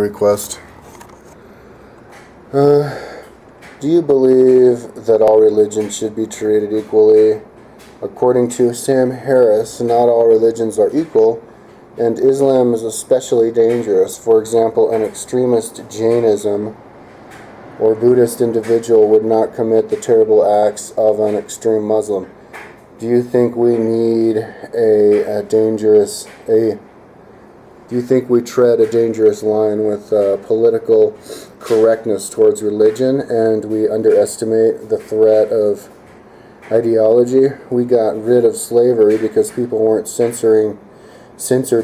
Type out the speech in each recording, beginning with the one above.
Request. Do you believe that all religions should be treated equally? According to Sam Harris, not all religions are equal, and Islam is especially dangerous. For example, an extremist Jainism or Buddhist individual would not commit the terrible acts of an extreme Muslim. Do you think we need do you think we tread a dangerous line with political correctness towards religion, and we underestimate the threat of ideology? We got rid of slavery because people weren't censored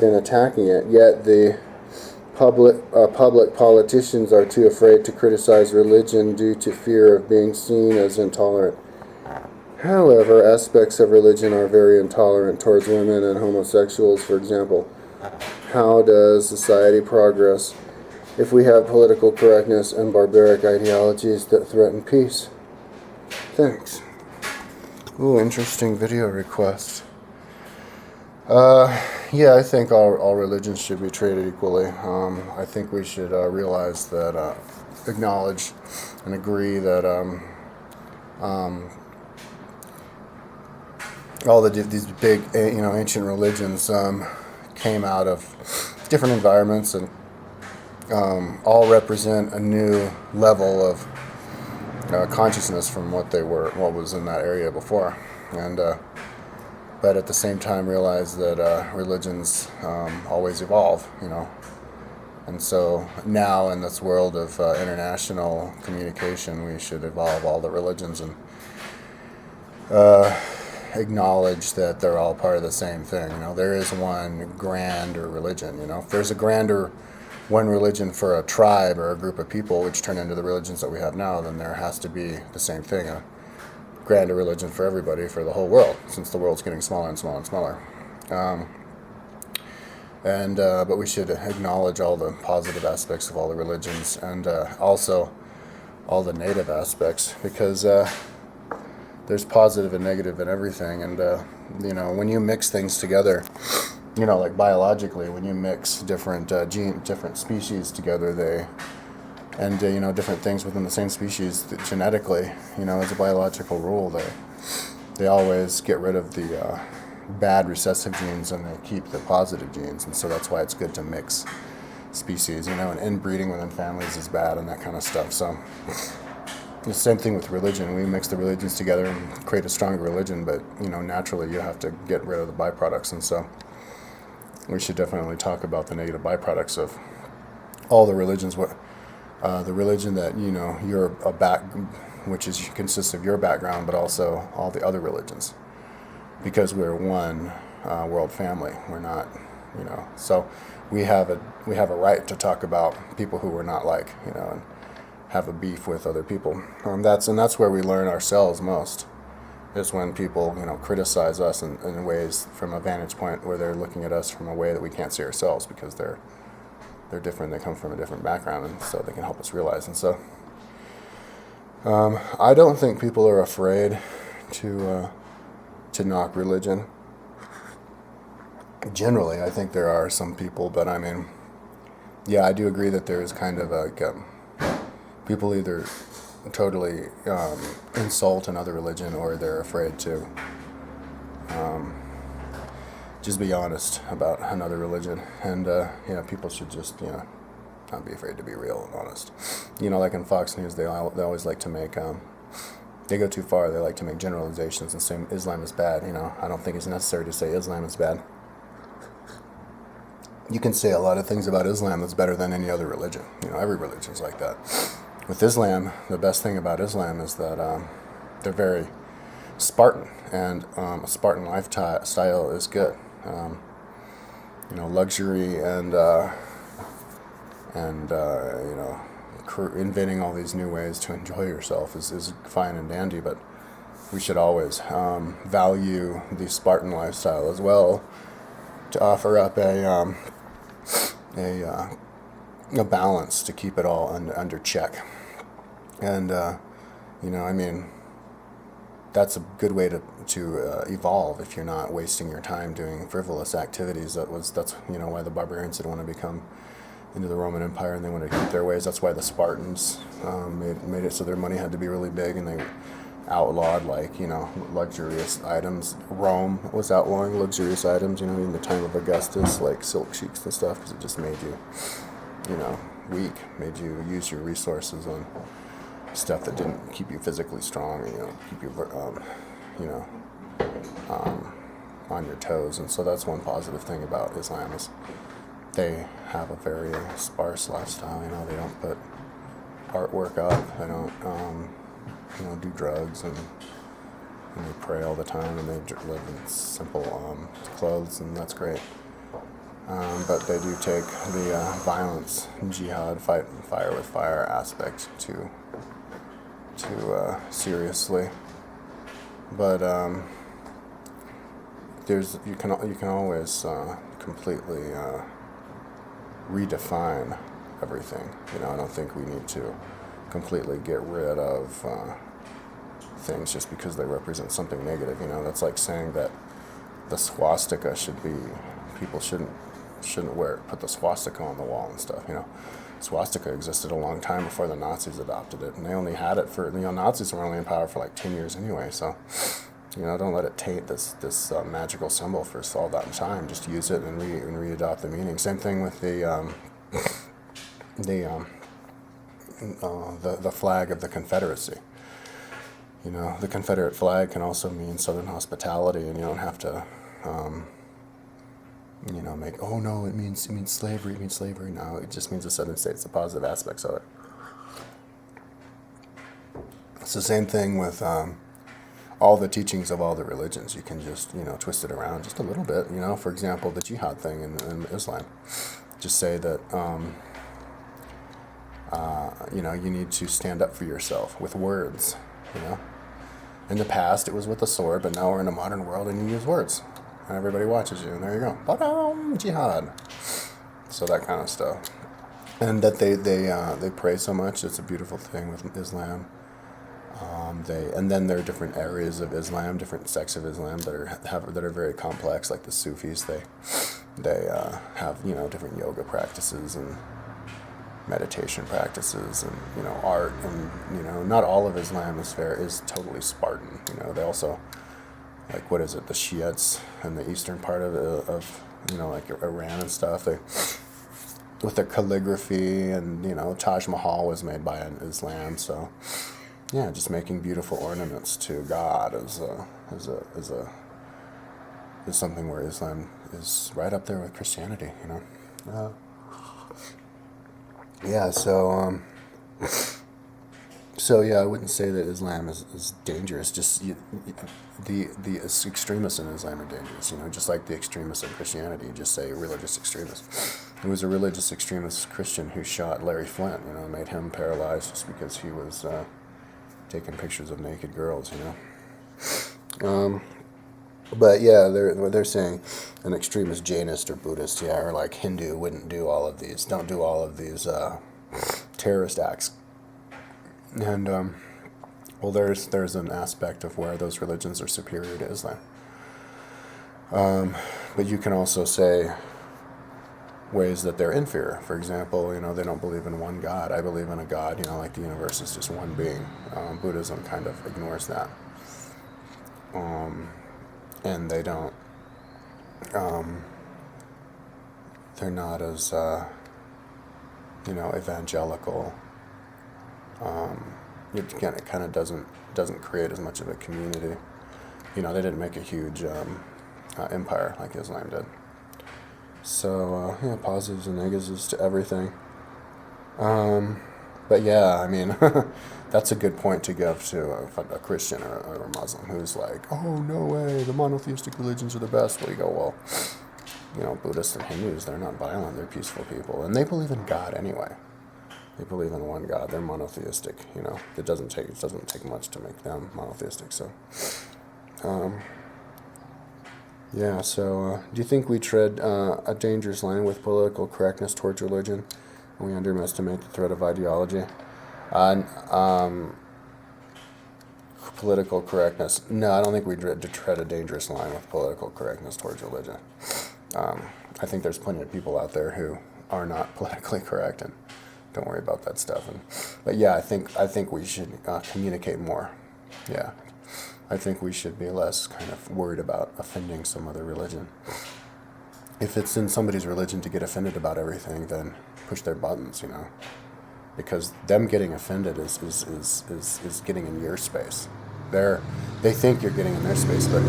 and attacking it, yet the public politicians are too afraid to criticize religion due to fear of being seen as intolerant. However, aspects of religion are very intolerant towards women and homosexuals, for example. How does society progress if we have political correctness and barbaric ideologies that threaten peace? Thanks. Ooh, interesting video request. Yeah, I think all religions should be treated equally. I think we should realize that, acknowledge and agree that all these big, ancient religions came out of different environments and all represent a new level of consciousness from what was in that area before, and but at the same time realize that religions always evolve, and so now in this world of international communication, we should evolve all the religions and acknowledge that they're all part of the same thing. There is one grander religion. If there's a grander one religion for a tribe or a group of people, which turn into the religions that we have now, then there has to be the same thing, a grander religion for everybody, for the whole world, since the world's getting smaller and smaller and smaller. But we should acknowledge all the positive aspects of all the religions, and also all the negative aspects, because there's positive and negative in everything, and when you mix things together, like biologically, when you mix different different species together, different things within the same species, genetically, as a biological rule, they always get rid of the bad recessive genes and they keep the positive genes, and so that's why it's good to mix species, and inbreeding within families is bad and that kind of stuff. So the same thing with religion. We mix the religions together and create a stronger religion, but naturally you have to get rid of the byproducts, and so we should definitely talk about the negative byproducts of all the religions. The religion that which consists of your background, but also all the other religions, because we're one world family. We're not, so we have a right to talk about people who we're not like, and have a beef with other people. That's where we learn ourselves most, is when people criticize us in ways from a vantage point where they're looking at us from a way that we can't see ourselves, because they're different. They come from a different background, and so they can help us realize. And so I don't think people are afraid to knock religion. Generally, I think there are some people, but I do agree that there is kind of people either totally insult another religion, or they're afraid to just be honest about another religion. And people should just not be afraid to be real and honest. Like in Fox News, they always like to make they go too far. They like to make generalizations and say Islam is bad. I don't think it's necessary to say Islam is bad. You can say a lot of things about Islam that's better than any other religion. Every religion's like that. With Islam, the best thing about Islam is that they're very Spartan, and a Spartan lifestyle is good. Luxury and inventing all these new ways to enjoy yourself is fine and dandy, but we should always value the Spartan lifestyle as well, to offer up a balance to keep it all under check. And that's a good way to evolve, if you're not wasting your time doing frivolous activities. That's why the barbarians didn't want to become into the Roman Empire, and they wanted to keep their ways. That's why the Spartans made it so their money had to be really big, and they outlawed, like, luxurious items. Rome was outlawing luxurious items, in the time of Augustus, like silk sheets and stuff, because it just made you, weak, made you use your resources on stuff that didn't keep you physically strong, keep you, on your toes. And so that's one positive thing about Islam is they have a very sparse lifestyle. They don't put artwork up. They don't, do drugs, and they pray all the time, and they live in simple clothes, and that's great. But they do take the violence, jihad, fire with fire aspect too seriously. But you can always completely redefine everything. I don't think we need to completely get rid of things just because they represent something negative. That's like saying that the swastika people shouldn't put the swastika on the wall and stuff. Swastika existed a long time before the Nazis adopted it, and they only had it for, Nazis were only in power for like 10 years anyway, so, don't let it taint this magical symbol for all that time. Just use it and re-adopt the meaning. Same thing with the flag of the Confederacy. The Confederate flag can also mean Southern hospitality, and you don't have to, make, oh no, it means slavery. No, it just means the Southern states, the positive aspects of it. It's the same thing with all the teachings of all the religions. You can just, twist it around just a little bit. For example, the jihad thing in Islam. Just say that, you need to stand up for yourself with words, In the past, it was with a sword, but now we're in a modern world, and you use words. And everybody watches you, and there you go. Ba-dum, jihad. So that kind of stuff. And that they pray so much. It's a beautiful thing with Islam. And then there are different areas of Islam, different sects of Islam that are very complex, like the Sufis. They have different yoga practices and meditation practices, and art, and not all of Islam is totally Spartan. They also, like, what is it, the Shiites in the eastern part of like Iran and stuff, they, with their calligraphy, and Taj Mahal was made by an Islam. So yeah, just making beautiful ornaments to God is something where Islam is right up there with Christianity. Yeah, so yeah, I wouldn't say that Islam is dangerous. Just the extremists in Islam are dangerous. Just like the extremists in Christianity. Just say religious extremists. It was a religious extremist Christian who shot Larry Flint. Made him paralyzed just because he was taking pictures of naked girls. But yeah, they're saying an extremist Jainist or Buddhist, or like Hindu wouldn't do all of these. Don't do all of these terrorist acts. And well, there's an aspect of where those religions are superior to Islam. But you can also say ways that they're inferior. For example, they don't believe in one God. I believe in a God, like the universe is just one being. Buddhism kind of ignores that. And they don't, they're not as, evangelical. It kind of doesn't create as much of a community. They didn't make a huge empire like Islam did. So, positives and negatives to everything. But yeah, I mean, that's a good point to give to a Christian or a Muslim who's like, oh, no way, the monotheistic religions are the best. Well, you go, well, Buddhists and Hindus, they're not violent, they're peaceful people. And they believe in God anyway. They believe in one God, they're monotheistic, It doesn't take much to make them monotheistic, so. Yeah, so do you think we tread a dangerous line with political correctness towards religion? We underestimate the threat of ideology. Political correctness. No, I don't think we tread a dangerous line with political correctness towards religion. I think there's plenty of people out there who are not politically correct, and don't worry about that stuff. But yeah, I think we should communicate more. Yeah, I think we should be less kind of worried about offending some other religion. If it's in somebody's religion to get offended about everything, then push their buttons, because them getting offended is getting in your space. They think you're getting in their space, but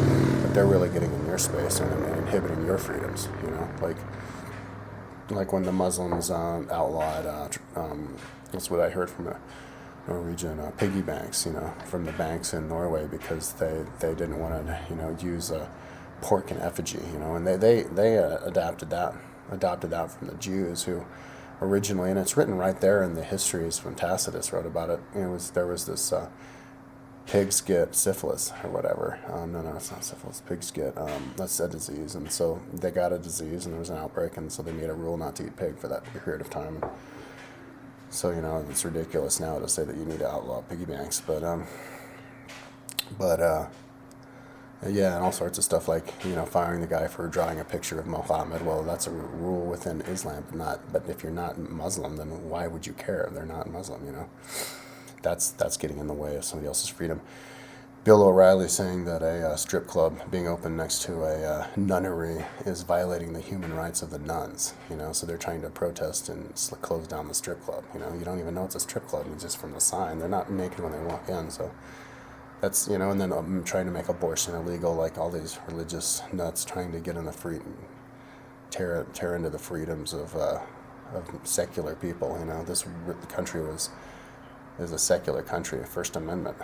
they're really getting in your space and inhibiting your freedoms. Like when the Muslims outlawed. That's what I heard from a Norwegian piggy banks. From the banks in Norway, because they didn't want to use pork in effigy. And they adopted that from the Jews, who originally, and it's written right there in the histories when Tacitus wrote about it. There was this pigs get syphilis or whatever. No, it's not syphilis. Pigs get that's a disease, and so they got a disease, and there was an outbreak, and so they made a rule not to eat pig for that period of time. So it's ridiculous now to say that you need to outlaw piggy banks, but yeah, and all sorts of stuff like firing the guy for drawing a picture of Muhammad. Well, that's a rule within Islam, but if you're not Muslim, then why would you care? They're not Muslim, That's getting in the way of somebody else's freedom. Bill O'Reilly saying that a strip club being open next to a nunnery is violating the human rights of the nuns. So they're trying to protest and close down the strip club. You don't even know it's a strip club, it's just from the sign. They're not naked when they walk in, so that's and then trying to make abortion illegal, like all these religious nuts trying to get in the tear into the freedoms of secular people. The country is a secular country, a First Amendment,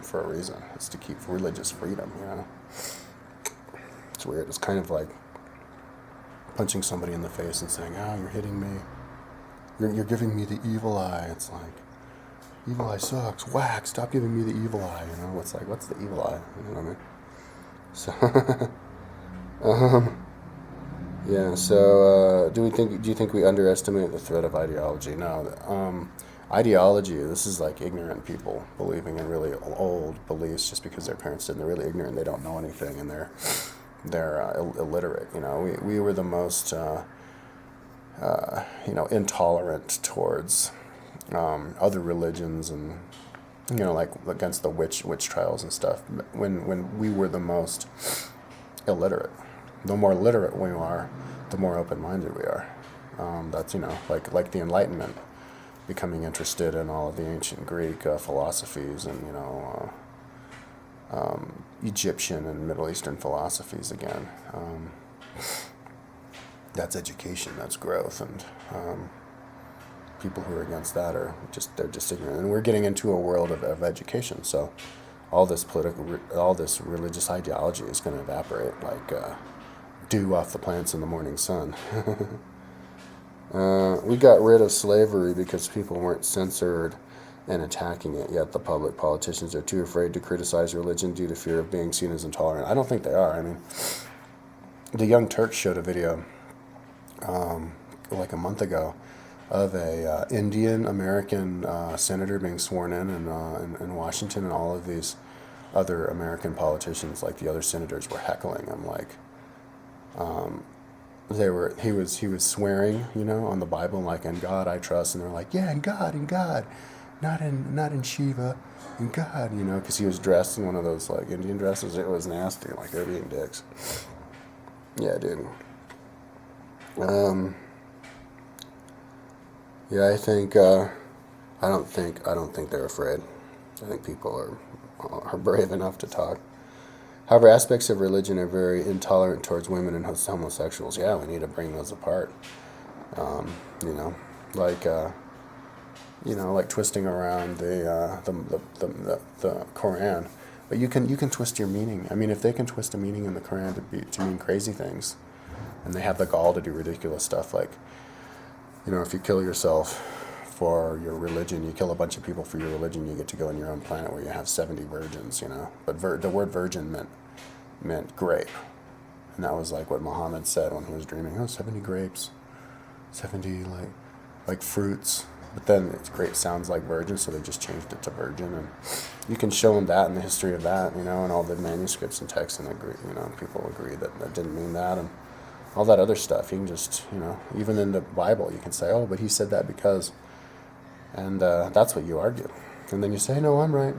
for a reason. It's to keep religious freedom, It's weird. It's kind of like punching somebody in the face and saying, you're hitting me. You're giving me the evil eye. It's like, evil eye sucks. Whack, stop giving me the evil eye, It's like, what's the evil eye? You know what I mean? So, yeah, so do you think we underestimate the threat of ideology? No. Ideology, this is like ignorant people believing in really old beliefs just because their parents did. They're really ignorant. They don't know anything, and they're illiterate. We were the most intolerant towards other religions, and like against the witch trials and stuff. When we were the most illiterate. The more literate we are, the more open-minded we are. That's like the Enlightenment, becoming interested in all of the ancient Greek philosophies and Egyptian and Middle Eastern philosophies again. That's education, that's growth, and people who are against that they're just ignorant. And we're getting into a world of education, so all this religious ideology is going to evaporate like dew off the plants in the morning sun. We got rid of slavery because people weren't censored and attacking it, yet the public politicians are too afraid to criticize religion due to fear of being seen as intolerant. I don't think they are. I mean, the Young Turks showed a video like a month ago of a Indian American senator being sworn in Washington, and all of these other American politicians, like the other senators, were heckling him, like he was swearing, on the Bible, like, in God I trust, and they're like, yeah, in God, not in Shiva, in God, because he was dressed in one of those like Indian dresses. It was nasty, like they're being dicks. Yeah, dude. Yeah, I think I don't think they're afraid. I think people are brave enough to talk. However, aspects of religion are very intolerant towards women and homosexuals. Yeah, we need to bring those apart. Like twisting around the Quran. But you can twist your meaning. I mean, if they can twist a meaning in the Quran to mean crazy things, and they have the gall to do ridiculous stuff, like, if you kill yourself for your religion, you kill a bunch of people for your religion, you get to go on your own planet where you have 70 virgins, But the word virgin meant grape. And that was like what Muhammad said when he was dreaming. 70 grapes. 70 like fruits. But then grape sounds like virgin, so they just changed it to virgin. And you can show them that in the history of that, and all the manuscripts and texts, and people agree that didn't mean that. And all that other stuff. You can just, even in the Bible, you can say, oh, but he said that because, and that's what you argue. And then you say, no, I'm right.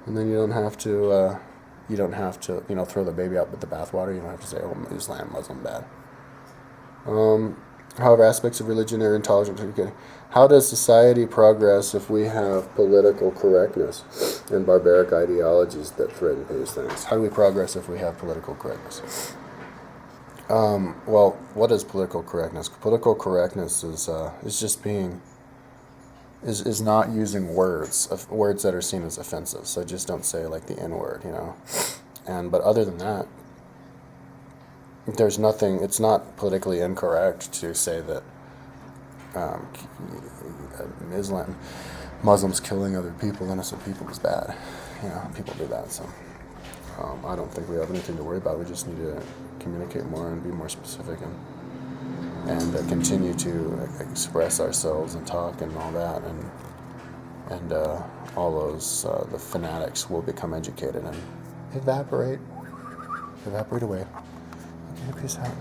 And then you don't have to, throw the baby out with the bathwater. You don't have to say, oh, Islam, Muslim, bad. However, aspects of religion are intolerant. How does society progress if we have political correctness and barbaric ideologies that threaten these things? How do we progress if we have political correctness? Well, what is political correctness? Political correctness is just is not using words that are seen as offensive. So just don't say like the N-word, but other than that, there's nothing. It's not politically incorrect to say that Muslims killing other people, innocent people, is bad. People do that. So I don't think we have anything to worry about. We just need to communicate more and be more specific and continue to express ourselves and talk and all that, and all those the fanatics will become educated and evaporate away. Okay, peace out.